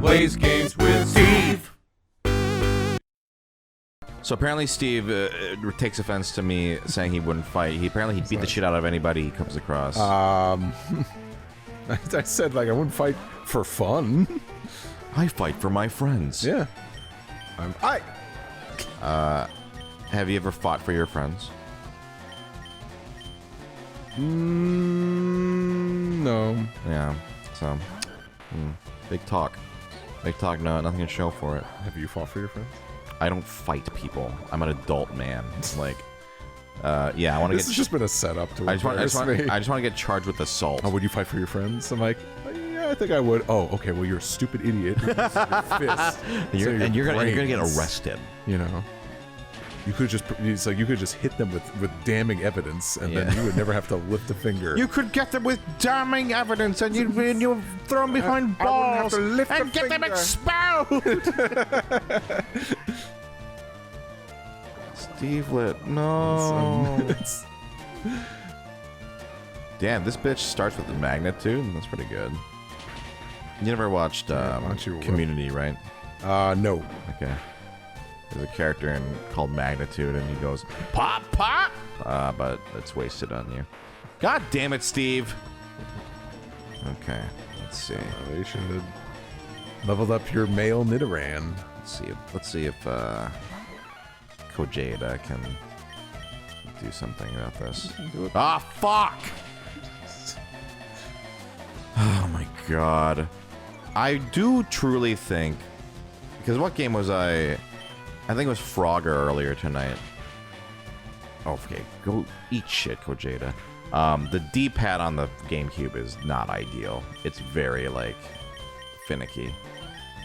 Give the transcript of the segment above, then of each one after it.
plays games with Steve. So apparently Steve takes offense to me saying he wouldn't fight. He'd beat the shit out of anybody he comes across. I said, like, I wouldn't fight for fun. I fight for my friends. Yeah. Have you ever fought for your friends? No. Yeah. So, big talk. Big talk, no, nothing to show for it. Have you fought for your friends? I don't fight people. I'm an adult man. Like, yeah, I want to get... This has just been a setup to I just want to get charged with assault. Oh, would you fight for your friends? I'm like, yeah, I think I would. Oh, okay, well, you're a stupid idiot. Your fist. You're gonna get arrested. You know? You could just, it's like you could just hit them with damning evidence, and then you would never have to lift a finger. You could get them with damning evidence, and you throw them behind balls and get them expelled. Steve Lit, no. Damn, this bitch starts with the magnitude. That's pretty good. You never watched Community, right? No. Okay. There's a character called Magnitude, and he goes, pop, pop! But it's wasted on you. God damn it, Steve! Okay, let's see. They should have leveled up your male Nidoran. Let's see if Kojada can do something about this. Ah, fuck! Oh my god. I do truly think... Because what game was I think it was Frogger earlier tonight. Oh, okay. Go eat shit, Kojada. The D-pad on the GameCube is not ideal. It's very, like, finicky.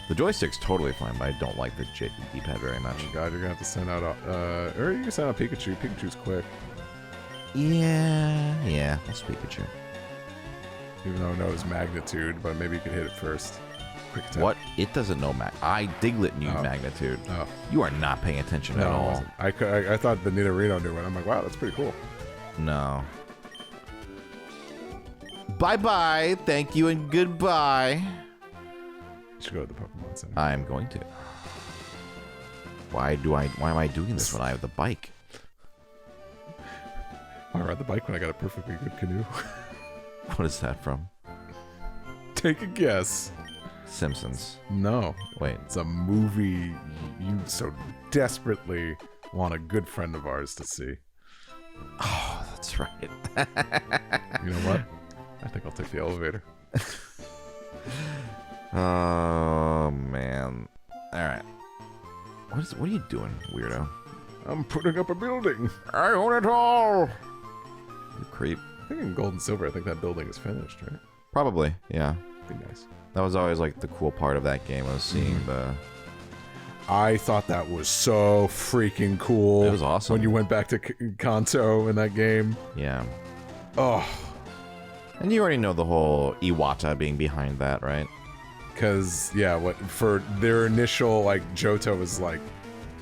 The joystick's totally fine, but I don't like the D-pad very much. Oh god, you're gonna have to send out or you can send out Pikachu. Pikachu's quick. Yeah, that's Pikachu. Even though it knows Magnitude, but maybe you could hit it first. What? It doesn't know Diglett knew Magnitude. Oh. You are not paying attention at all. I thought the Nidorino knew it. I'm like, wow, that's pretty cool. No. Bye-bye. Thank you and goodbye. You should go to the Pokemon Center. I'm going to. Why am I doing this when I have the bike? I ride the bike when I got a perfectly good canoe. What is that from? Take a guess. Simpsons. No. Wait. It's a movie you so desperately want a good friend of ours to see. Oh, that's right. You know what? I think I'll take the elevator. Oh, man. Alright. What are you doing, weirdo? I'm putting up a building. I own it all! You creep. I think in Gold and Silver, I think that building is finished, right? Probably, yeah. Be nice. That was always like the cool part of that game, was seeing the... I thought that was so freaking cool. It was awesome. When you went back to Kanto in that game. Yeah. Oh. And you already know the whole Iwata being behind that, right? Because, yeah, for their initial, like, Johto was like,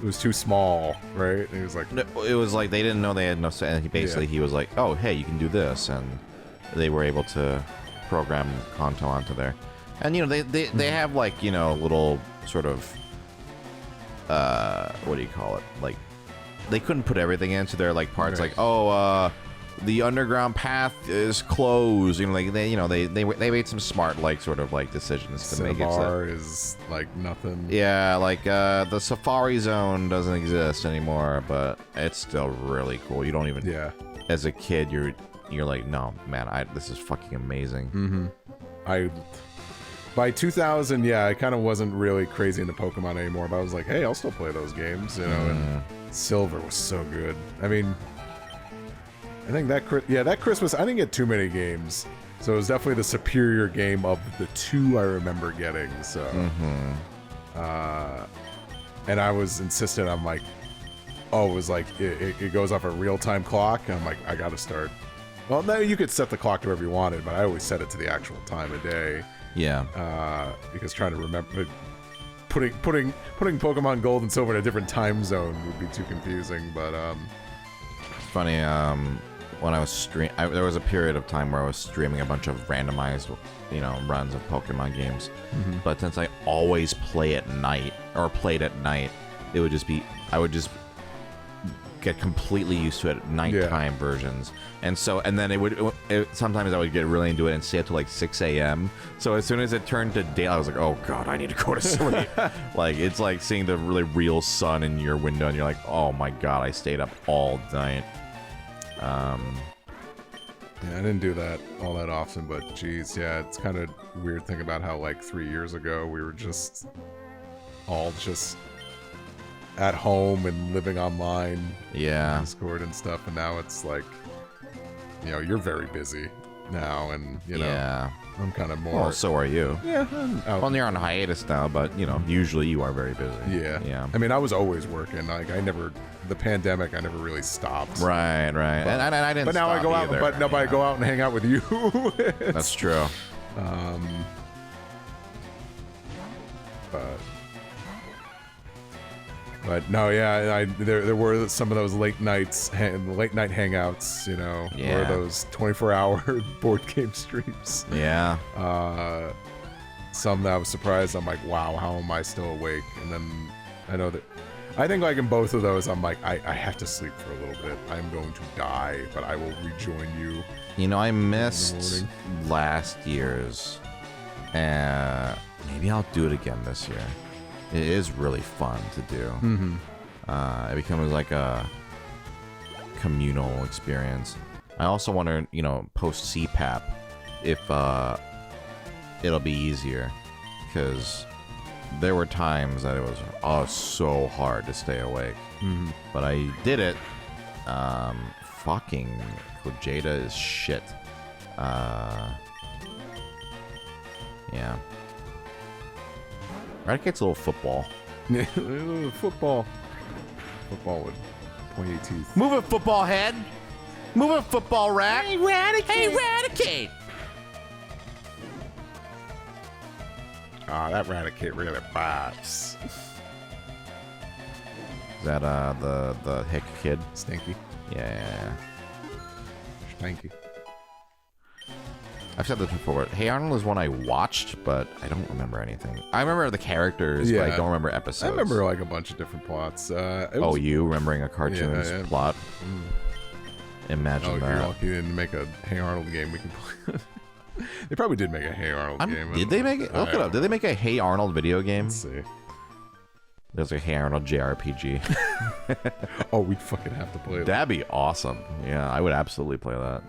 it was too small, right? And he was like... It was like they didn't know they had no... And he was like, oh, hey, you can do this. And they were able to program Kanto onto there. And, you know, they have, like, you know, little sort of... what do you call it? Like, they couldn't put everything into their, like, parts. Right. Like, oh, the underground path is closed. You know, like they made some smart, like, sort of, like, decisions to make it. Cinnabar is like nothing. Yeah, like the Safari Zone doesn't exist anymore, but it's still really cool. You don't even. Yeah. As a kid, you're like, no, man, this is fucking amazing. Mm-hmm. By 2000, yeah, I kind of wasn't really crazy into Pokemon anymore, but I was like, hey, I'll still play those games, you know. And Silver was so good. I mean, I think that Christmas, I didn't get too many games, so it was definitely the superior game of the two I remember getting. So, and I was insistent. I'm like, oh, it was like it goes off a real-time clock, and I'm like, I gotta start. Well, no, you could set the clock to whatever you wanted, but I always set it to the actual time of day. Yeah. Because trying to remember putting Pokemon Gold and Silver in a different time zone would be too confusing. But it's funny. when I was there was a period of time where I was streaming a bunch of randomized, runs of Pokemon games. But since I always play at night or played at night, it would just be I would just get completely used to it at nighttime versions, and then sometimes I would get really into it and stay up till like 6 a.m. So as soon as it turned to day, I was like, oh god, I need to go to sleep. Like it's like seeing the really real sun in your window, and you're like, oh my god, I stayed up all night. Yeah, I didn't do that all that often, but geez, yeah, it's kind of weird thinking about how like 3 years ago we were just all at home and living online, Discord and stuff, and now it's like, you're very busy now, and I'm kind of more. Well, so are you. Yeah, I'm out. Well, you're on hiatus now, but usually you are very busy. Yeah. I mean, I was always working. Like the pandemic, I never really stopped. Right. And I didn't. But now I go out. Either. But I go out and hang out with you. That's true. But no, yeah, there were some of those late night hangouts, or those 24-hour board game streams. Yeah. Some that I was surprised. I'm like, wow, how am I still awake? And then I think like in both of those, I'm like, I have to sleep for a little bit. I'm going to die, but I will rejoin you. I missed last year's. Maybe I'll do it again this year. It is really fun to do. It becomes like a communal experience. I also want to, post CPAP if it'll be easier, because there were times that it was so hard to stay awake. But I did it. Fucking Jada is shit. Yeah. Raticate's a little football. Football with pointy teeth. Move it, football head. Move it, football rat. Hey, Raticate. Hey, Raticate. That Raticate really bites. Is that the hick kid? Stinky. Yeah. Stinky. I've said this before. Hey Arnold is one I watched, but I don't remember anything. I remember the characters, but I don't remember episodes. I remember like a bunch of different plots. You remembering a cartoon's plot? Imagine that. You're lucky they didn't make a Hey Arnold game we can play. They probably did make a Hey Arnold game. Did they make it? Look it up. Did they make a Hey Arnold video game? Let's see. There's a Hey Arnold JRPG. Oh, we'd fucking have to play that. That'd be awesome. Yeah, I would absolutely play that.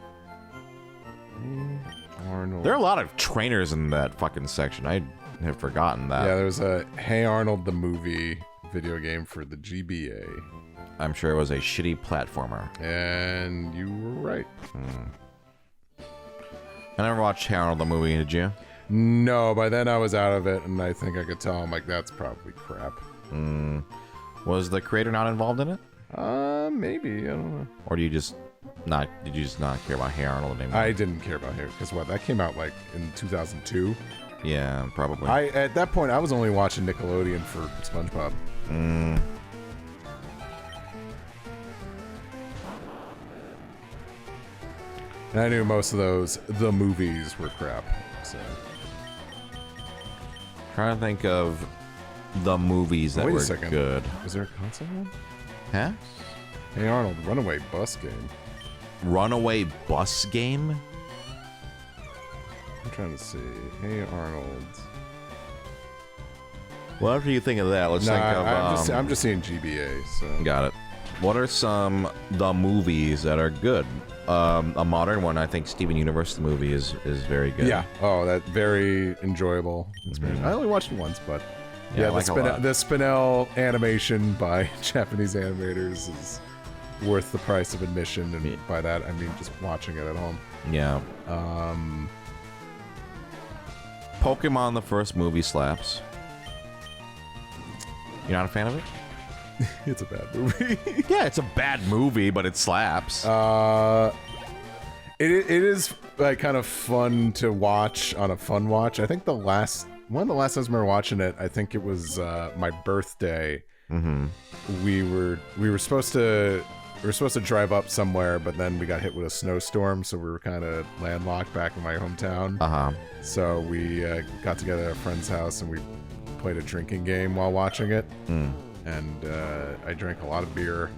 Arnold. There are a lot of trainers in that fucking section. I have forgotten that. Yeah, there's a Hey Arnold the movie video game for the GBA. I'm sure it was a shitty platformer. And you were right. I never watched Hey Arnold the movie, did you? No, by then I was out of it, and I think I could tell. I'm like, that's probably crap. Was the creator not involved in it? Maybe. I don't know. Or did you just not care about Hey Arnold anymore? I didn't care about Hey, because that came out like in 2002. Yeah, probably. At that point, I was only watching Nickelodeon for SpongeBob. And I knew most of the movies were crap. So trying to think of the movies that were good. Was there a console one? Huh? Hey Arnold, Runaway Bus Game. Runaway Bus Game? I'm trying to see. Hey Arnold. Well, after you think of that, let's think of... I'm just seeing GBA, so... Got it. What are the movies that are good? A modern one, I think Steven Universe the movie is very good. Yeah. Oh, that's very enjoyable experience. I only watched it once, but... Yeah, the Spinel animation by Japanese animators is worth the price of admission, and by that I mean just watching it at home. Yeah. Pokemon the first movie slaps. You're not a fan of it? It's a bad movie. Yeah, it's a bad movie, but it slaps. It is like kind of fun to watch on a fun watch. I think one of the last times we were watching it, I think it was my birthday. We were supposed to were supposed to drive up somewhere, but then we got hit with a snowstorm, so we were kind of landlocked back in my hometown. So we got together at a friend's house and we played a drinking game while watching it. And I drank a lot of beer.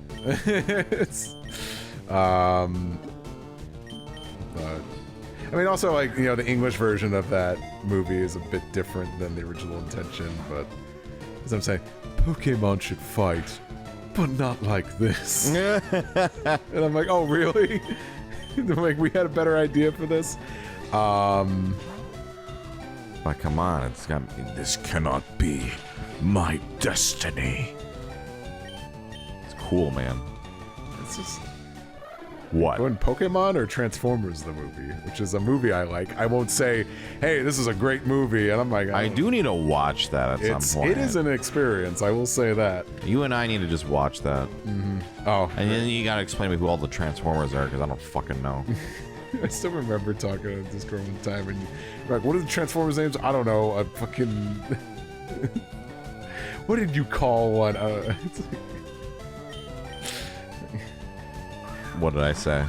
I mean, also, like, you know, the English version of that movie is a bit different than the original intention, but as I'm saying, Pokémon should fight, but not like this. And I'm like, oh, really? Like, we had a better idea for this? But come on, it's got... This cannot be my destiny. It's cool, man. It's just... What? When Pokemon or Transformers the movie, which is a movie I like, I won't say, hey, this is a great movie, and I'm like, I do need to watch that at some point. It is an experience, I will say that. You and I need to just watch that. Oh. And then you gotta explain to me who all the Transformers are, because I don't fucking know. I still remember talking on Discord one time, and you're like, what are the Transformers names? I don't know, a fucking... What did you call one? It's like... What did I say?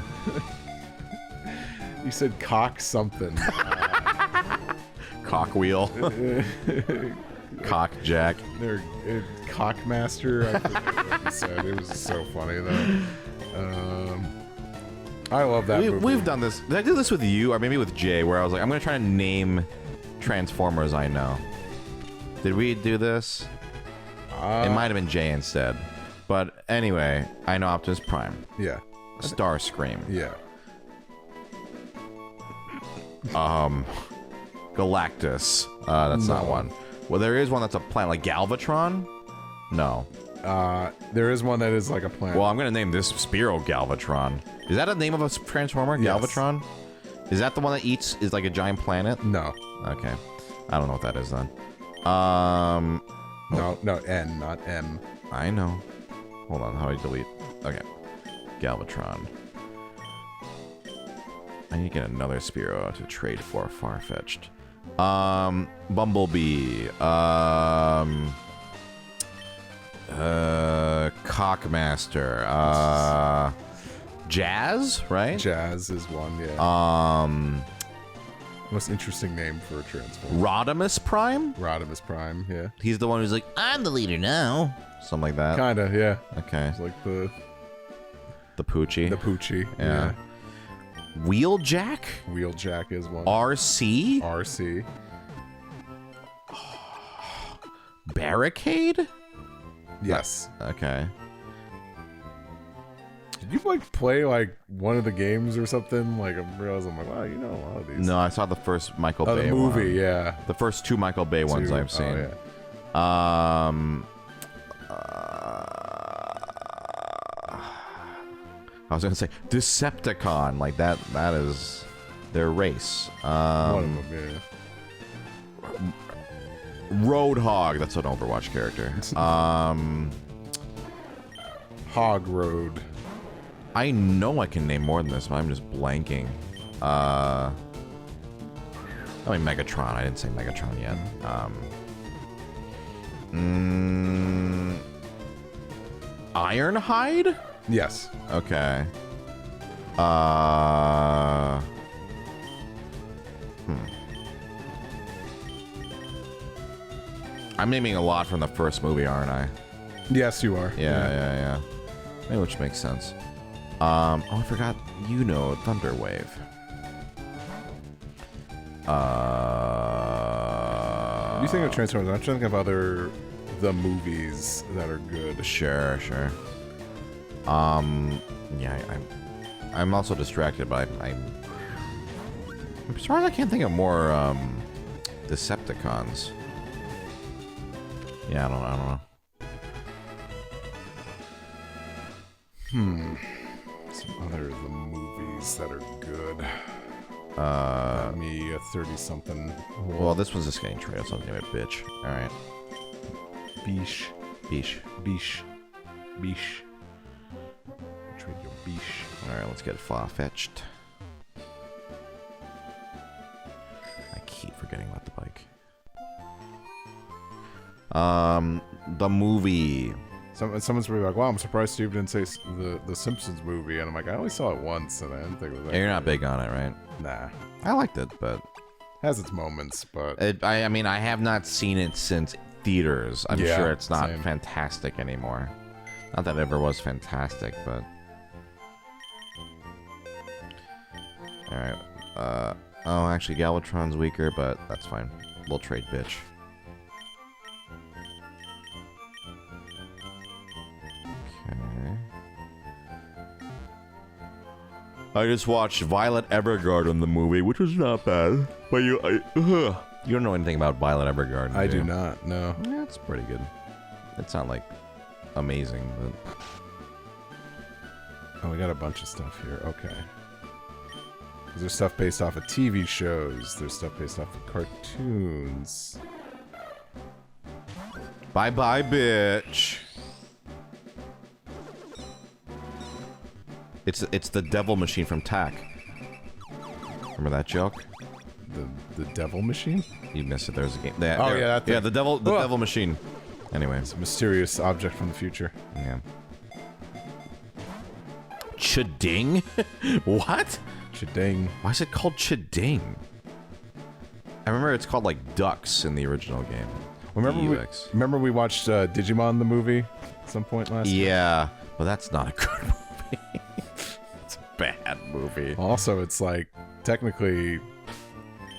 You said cock something. Cockwheel. Cock Jack. They're Cockmaster. I forget what you said. It was so funny though. I love that movie. We've done this. Did I do this with you or maybe with Jay? Where I was like, I'm gonna try to name Transformers I know. Did we do this? It might have been Jay instead. But anyway, I know Optimus Prime. Yeah. Starscream. Yeah. Galactus. That's not one. Well, there is one that's a planet, like Galvatron? No. There is one that is like a planet. Well, I'm gonna name this Spiro Galvatron. Is that a name of a Transformer? Yes. Galvatron? Is that the one that is like a giant planet? No. Okay. I don't know what that is then. No, N, not M. I know. Hold on, how do I delete? Okay. Galvatron. I need to get another Spiro to trade for Farfetch'd. Bumblebee. Cockmaster. Jazz, right? Jazz is one, yeah. Most interesting name for a Transformer. Rodimus Prime? Rodimus Prime, yeah. He's the one who's like, I'm the leader now. Something like that. Kinda, yeah. Okay. It's like the Poochie. The Poochie, yeah. Wheeljack? Wheeljack is one. RC? RC. Barricade? Yes. Okay. Did you like play like one of the games or something? Like I realized I'm like, wow, you know a lot of these. No, I saw the first Michael Bay the movie, one. yeah. The first two Michael Bay ones I've seen. Oh, yeah. I was gonna say Decepticon, like that is their race. One of them, yeah. Roadhog, that's an Overwatch character. Hog Road. I know I can name more than this, but I'm just blanking. I mean Megatron, I didn't say Megatron yet. Ironhide? Yes. Okay. I'm naming a lot from the first movie, aren't I? Yes, you are. Yeah. Maybe, which makes sense. Oh, I forgot. You know, Thunderwave. You think of Transformers? I'm trying to think of the movies that are good. Sure. Yeah, I'm also distracted by I'm surprised I can't think of more Decepticons. Yeah, I don't know. Some other of the movies that are good. Me, a 30-something. Well, this one's just getting traded, so I'll name it Bitch. All right. Bish. Bish. Trade your bish. All right, let's get far-fetched. I keep forgetting about the bike. The movie Someone's probably like, "Wow, I'm surprised Steve didn't say the Simpsons movie," and I'm like, "I only saw it once, and I didn't think it was that." Yeah, you're not big on it, right? Nah, I liked it, but has its moments, but I mean, I have not seen it since theaters. I'm Yeah, sure it's not same. fantastic anymore. Not that it ever was fantastic, but all right. Oh, actually, Galvatron's weaker, but that's fine. We'll trade, bitch. Okay. I just watched Violet Evergarden, the movie, which was not bad. But you don't know anything about Violet Evergarden. I do do you? not. No. Yeah, it's pretty good. It's not like amazing, but Oh, we got a bunch of stuff here. Okay. There's stuff based off of TV shows. There's stuff based off of cartoons. bye bye, bitch. It's the devil machine from Tack. Remember that joke? The devil machine? You missed it. There's a game. Oh, yeah, that thing. yeah, the devil machine. Anyway, It's a mysterious object from the future. yeah. Chading? What? Chading. Why is it called Chading? I remember it's called like ducks in the original game. DUX. Remember we watched Digimon the movie at some point last year? Yeah, but that's not a good movie. It's a bad movie. Also, it's like technically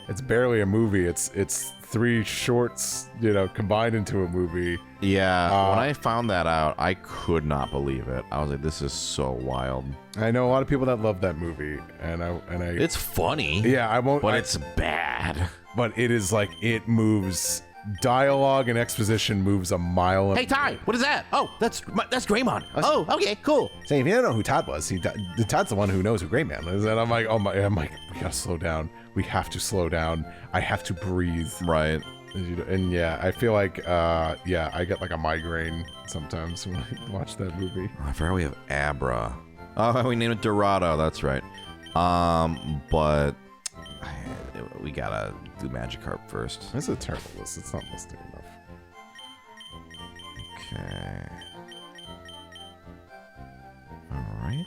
it's barely a movie. It's 3 shorts, combined into a movie. Yeah, when I found that out, I could not believe it. I was like, this is so wild. I know a lot of people that love that movie, and I It's funny. yeah, I won't. But it's bad. But it is like it moves. Dialogue and exposition moves a mile. Hey, Ty, what is that? Oh, that's Greymon. Oh, okay, cool. Say, if you don't know who Todd was, Todd's the one who knows who Greyman is. And I'm like, I'm like, we gotta slow down. We have to slow down. I have to breathe. Right. And yeah, I feel like, yeah, I get like a migraine sometimes when I watch that movie. I forgot we have Abra. Oh, we named it Dorado. That's right. But we gotta do Magikarp first. This is a terrible list. It's not listing enough. Okay. All right.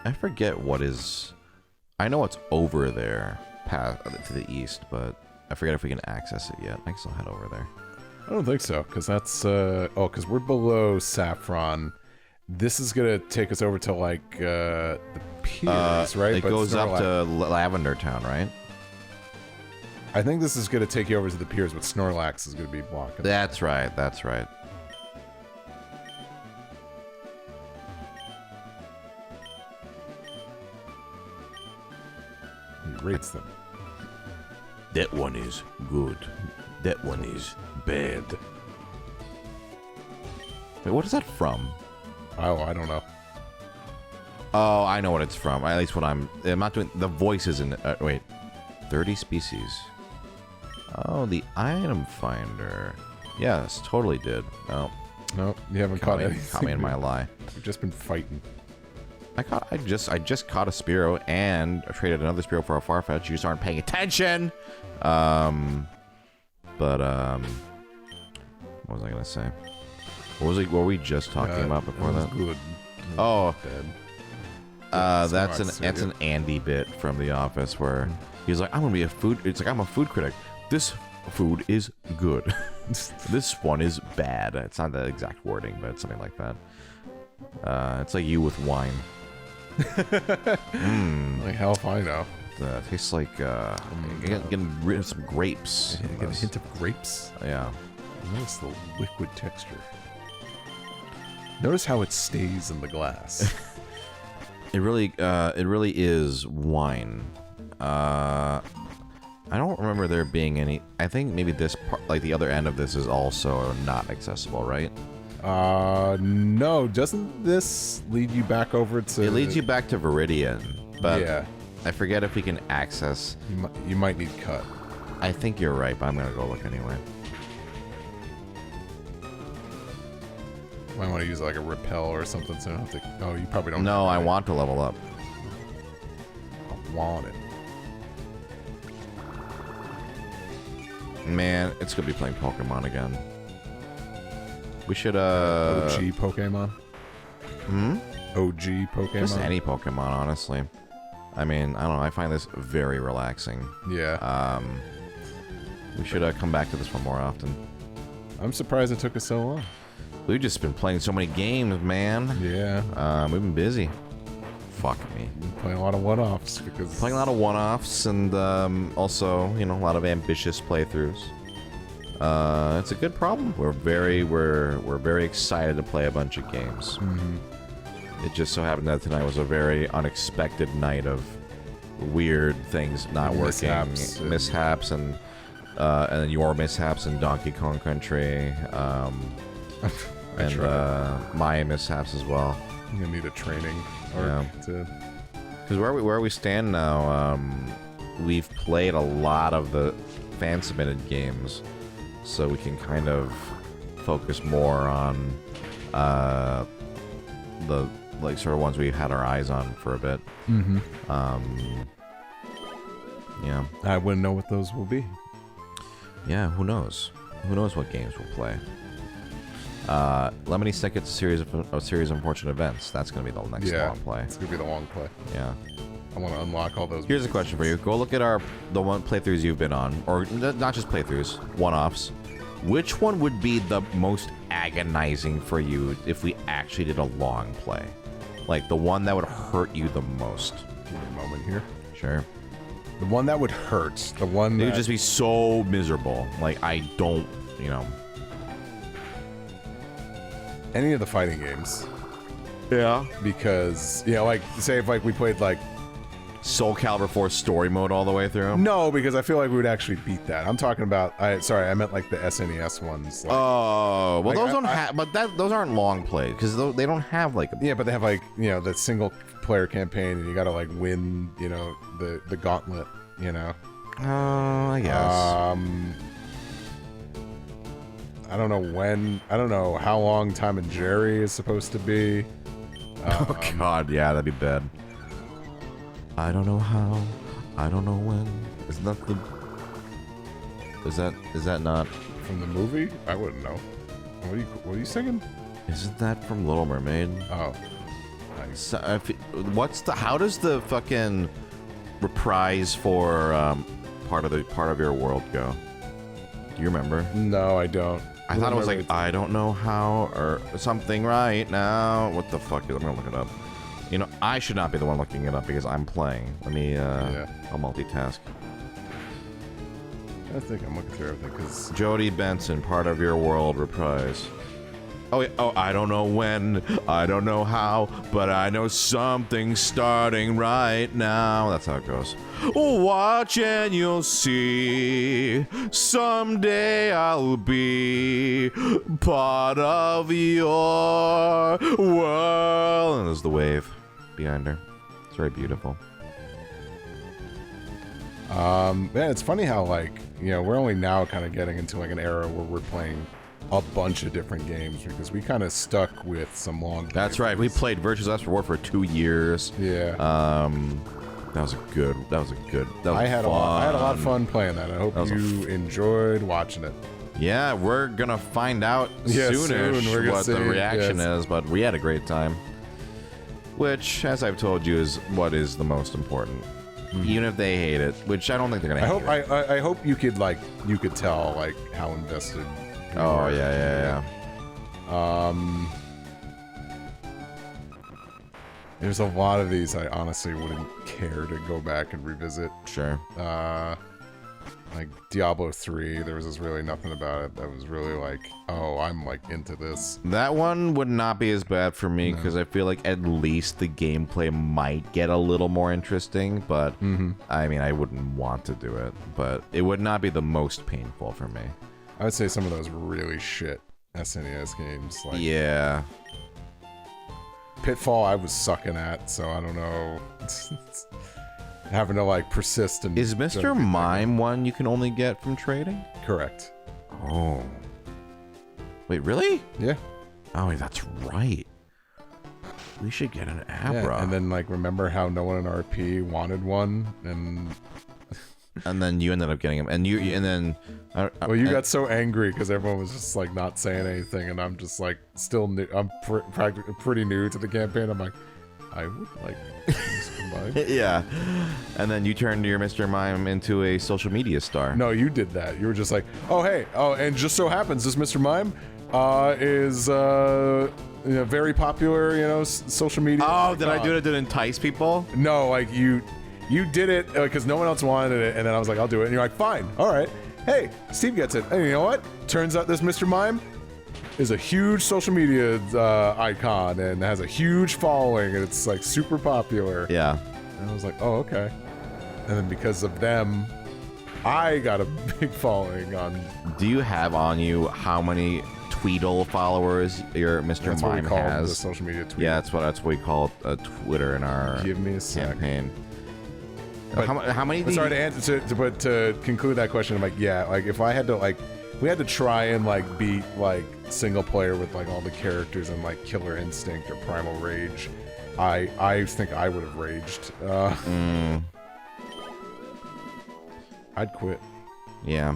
I forget what is. I know it's over there, past to the east, but I forget if we can access it yet. I guess I'll head over there. I don't think so, because that's because we're below Saffron. This is gonna take us over to like the piers, right? It But goes up Snorlax- to Lavender Town, right? I think this is gonna take you over to the piers, but Snorlax is gonna be blocking. That's right. That's right. He rates them. That one is good. That one is bad. Wait, what is that from? Oh, I don't know. Oh, I know what it's from. At least what I'm not doing. The voices in. Wait, 30 species. Oh, the item finder. Yes, totally did. Oh, No, you haven't caught anything. caught me in my lie. We've just been fighting. I just caught a Spearow and I traded another Spearow for a Farfetch. You just aren't paying attention. What was I gonna say? What were we just talking about before that? Good. Oh, Bad. that's an Andy bit from The Office where he's like, I'm gonna be a food. It's like I'm a food critic. This food is good. This one is bad. It's not the exact wording, but it's something like that. It's like you with wine. Like hell if I know. Tastes like getting rid of some grapes. You get a hint of grapes. Yeah. Notice the liquid texture. Notice how it stays in the glass. It really is wine. I don't remember there being any. I think maybe this part, like the other end of this, is also not accessible, right? No. Doesn't this lead you back over to? It leads you back to Viridian, but Yeah. I forget if we can access. You might need cut. I think you're right, but I'm gonna go look anyway. Might want to use like a repel or something, so I don't have to. Oh, you probably don't. No, I want to level up. I want it. Man, it's gonna be playing Pokemon again. We should OG Pokemon. OG Pokemon. Just any Pokemon, honestly. I mean, I don't know. I find this very relaxing. Yeah. We should come back to this one more often. I'm surprised it took us so long. We've just been playing so many games, man. Yeah. We've been busy. Fuck me. Playing a lot of one-offs because Playing a lot of one-offs and also, you know, a lot of ambitious playthroughs. It's a good problem. We're very excited to play a bunch of games. It just so happened that tonight was a very unexpected night of weird things not working, mishaps and then your mishaps in Donkey Kong Country, and my mishaps as well. I'm gonna need a training arc to. Because where we stand now, we've played a lot of the fan submitted games, so we can kind of focus more on the like sort of ones we've had our eyes on for a bit. Yeah. I wouldn't know what those will be. Yeah, who knows? Who knows what games we'll play? Lemony Snicket's a series of unfortunate events. That's going to be the next long play. It's going to be the long play. Yeah. I want to unlock all those. Here's a question for you. Go look at the one playthroughs you've been on, or not just playthroughs, one-offs. Which one would be the most agonizing for you if we actually did a long play? Like, the one that would hurt you the most. Give me a moment here. Sure. The one that would hurt. The one that... It would just be so miserable. Like, I don't, you know... Any of the fighting games. Yeah. Because, you know, like, say if, like, we played, like... Soul Calibur 4 story mode all the way through? No, because I feel like we would actually beat that. I'm talking about... Sorry, I meant, like, the SNES ones. Like, oh, well, like, those don't have... But those aren't long plays, because they don't have, like... Yeah, but they have, like, you know, the single-player campaign, and you gotta, like, win, you know, the gauntlet, you know? I guess. I don't know when... I don't know how long Tom and Jerry is supposed to be. Oh, God, yeah, that'd be bad. I don't know how. I don't know when. Isn't that the... Is that not... From the movie? I wouldn't know. What are you singing? Isn't that from Little Mermaid? Oh. Nice. So, how does the fucking reprise for part of your world go? Do you remember? No, I don't. I thought it was like, I don't know how, or something right now. What the fuck? I'm gonna look it up. You know, I should not be the one looking it up because I'm playing. Let me, I'll multitask. I think I'm looking through everything, because... Jody Benson, part of your world reprise. Oh, yeah. Oh, I don't know when, I don't know how, but I know something's starting right now. That's how it goes. Watch and you'll see. Someday I'll be part of your world. And there's the wave behind her. It's very beautiful. Man, it's funny how, like, you know, we're only now kind of getting into, like, an era where we're playing a bunch of different games, because we kind of stuck with some long games. That's right. We played Virtuous Last Reward for 2 years. Yeah. That was good. I had a lot of fun playing that. I hope you enjoyed watching it. Yeah, we're gonna find out soonish what the reaction is, but we had a great time. Which, as I've told you, is what is the most important. Even if they hate it, which I don't think they're gonna hate it. I hope you could tell, like, how invested. Oh, yeah. There's a lot of these I honestly wouldn't care to go back and revisit. Sure. Like Diablo 3, there was just really nothing about it that was really like, oh, I'm like into this. That one would not be as bad for me because I feel like at least the gameplay might get a little more interesting, but I mean, I wouldn't want to do it, but it would not be the most painful for me. I would say some of those really shit SNES games. Like, yeah. Pitfall I was sucking at, so I don't know. Having to, like, persist and... Is Mr. Mime one you can only get from trading? Correct. Oh. Wait, really? Yeah. Oh, that's right. We should get an Abra. Yeah, and then, like, remember how no one in RP wanted one? And And then you ended up getting him, and then. Well, you got so angry because everyone was just like not saying anything, and I'm just like still new. I'm practically pretty new to the campaign. I'm like, I would like Mr. Mime. Yeah, and then you turned your Mr. Mime into a social media star. No, you did that. You were just like, oh hey, oh, and just so happens this Mr. Mime is very popular, social media. Oh, did I do it to entice people? No, like you did it because no one else wanted it, and then I was like, I'll do it, and you're like, fine, all right. Hey, Steve gets it. And you know what? Turns out this Mr. Mime is a huge social media icon and has a huge following, and it's like super popular. Yeah. And I was like, oh, okay. And then because of them, I got a big following on. Do you have on you how many Tweedle followers your Mr. That's Mime what we call has? the social media tweet. Yeah, that's what we call Twitter in our Give me a sec. campaign. But How many? Sorry to answer, but to conclude that question, I'm like, yeah, like if I had to we had to try and like beat like single player with like all the characters and like Killer Instinct or Primal Rage, I think I would have raged. I'd quit. Yeah.